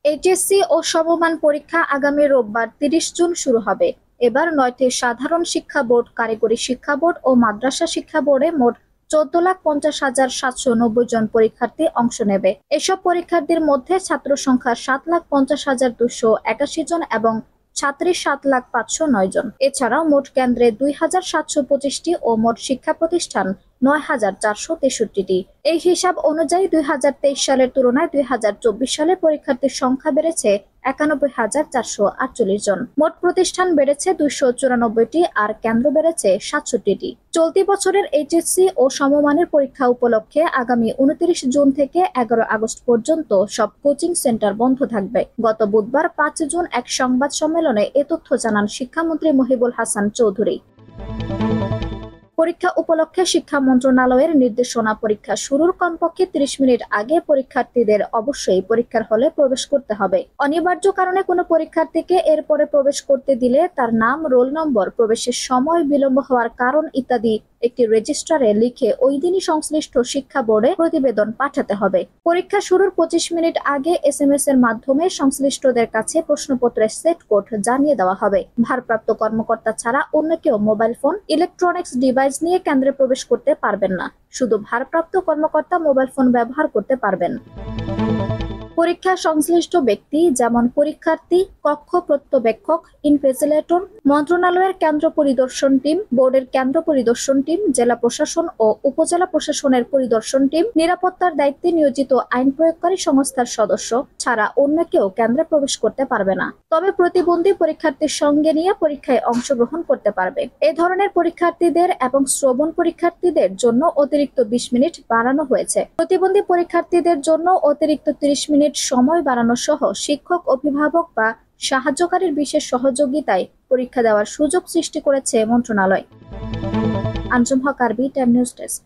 HSC ও সমমান পরীক্ষা আগামী রোববার ৩০ জুন শুরু হবে। এবার ৯টি সাধারণ শিক্ষা বোর্ড, কারিগরি শিক্ষা বোর্ড ও মাদ্রাসা শিক্ষা বোর্ডে মোট ১৪,৫০,৭৯০ জন পরীক্ষার্থী অংশ নেবে। এসব পরীক্ষার্থীর মধ্যে ছাত্র সংখ্যা ৭,৫০,২৮১ জন এবং ছাত্রী ৭,৫০৯ জন। এছাড়াও মোট কেন্দ্রে ২,৭২৫টি ও মোট শিক্ষা প্রতিষ্ঠান ৯,৪৬৩টি। এই হিসাব অনুযায়ী ২০২৩ সালের তুলনায় ২০২৪ সালে পরীক্ষার্থীর সংখ্যা বেড়েছে ৯১,৪৪৮ জন। মোট প্রতিষ্ঠান বেড়েছে ২৯৪টি আর কেন্দ্র বেড়েছে ৬৭টি। চলতি বছরের এইচএসসি ও সমমানের পরীক্ষা উপলক্ষে আগামী ২৯ জুন থেকে ১১ আগস্ট পর্যন্ত সব কোচিং সেন্টার বন্ধ থাকবে। গত বুধবার ৫ জুন এক সংবাদ সম্মেলনে এ তথ্য জানান শিক্ষামন্ত্রী মহিবুল হাসান চৌধুরী। পরীক্ষা উপলক্ষে শিক্ষা মন্ত্রণালয়ের নির্দেশনা, পরীক্ষা শুরুর কমপক্ষে ৩০ মিনিট আগে পরীক্ষার্থীদের অবশ্যই পরীক্ষার হলে প্রবেশ করতে হবে। অনিবার্য কারণে কোনো পরীক্ষার্থীকে এরপরে প্রবেশ করতে দিলে তার নাম, রোল নম্বর, প্রবেশের সময় বিলম্ব হওয়ার কারণ ইত্যাদি একটি রেজিস্টারে লিখে ওই দিনই সংশ্লিষ্ট শিক্ষা বোর্ডে প্রতিবেদন পাঠাতে হবে। পরীক্ষা শুরুর ২৫ মিনিট আগে এসএমএস এর মাধ্যমে সংশ্লিষ্টদের কাছে প্রশ্নপত্রের সেট কোড জানিয়ে দেওয়া হবে। ভারপ্রাপ্ত কর্মকর্তা ছাড়া অন্য কেউ মোবাইল ফোন, ইলেকট্রনিক্স ডিভাইস নিয়ে কেন্দ্রে প্রবেশ করতে পারবেন না। শুধু ভারপ্রাপ্ত কর্মকর্তা মোবাইল ফোন ব্যবহার করতে পারবেন। পরীক্ষা সংশ্লিষ্ট ব্যক্তি যেমন পরীক্ষার্থী, কক্ষ পর্যবেক্ষক, ইনভিজিলেটর, মন্ত্রণালয়ের কেন্দ্র পরিদর্শন টিম, বোর্ডের কেন্দ্র পরিদর্শন টিম, জেলা প্রশাসন ও উপজেলা প্রশাসনের পরিদর্শন টিম, নিরাপত্তার দায়িত্বে নিয়োজিত আইন প্রয়োগকারী সংস্থার সদস্য ছাড়া অন্য কেউ কেন্দ্রে প্রবেশ করতে পারবে না। তবে প্রতিবন্ধী পরীক্ষার্থীর সঙ্গে নিয়ে পরীক্ষায় অংশগ্রহণ করতে পারবে। এ ধরনের পরীক্ষার্থীদের এবং শ্রবণ পরীক্ষার্থীদের জন্য অতিরিক্ত ২০ মিনিট বাড়ানো হয়েছে। প্রতিবন্ধী পরীক্ষার্থীদের জন্য অতিরিক্ত ৩০ মিনিট সময় বাড়ানো সহ শিক্ষক, অভিভাবক বা সাহায্যকারীর বিশেষ সহযোগিতায় পরীক্ষা দেওয়ার সুযোগ সৃষ্টি করেছে মন্ত্রণালয়। আঞ্জুম হক, আরবি টাইম নিউজ ডেস্ক।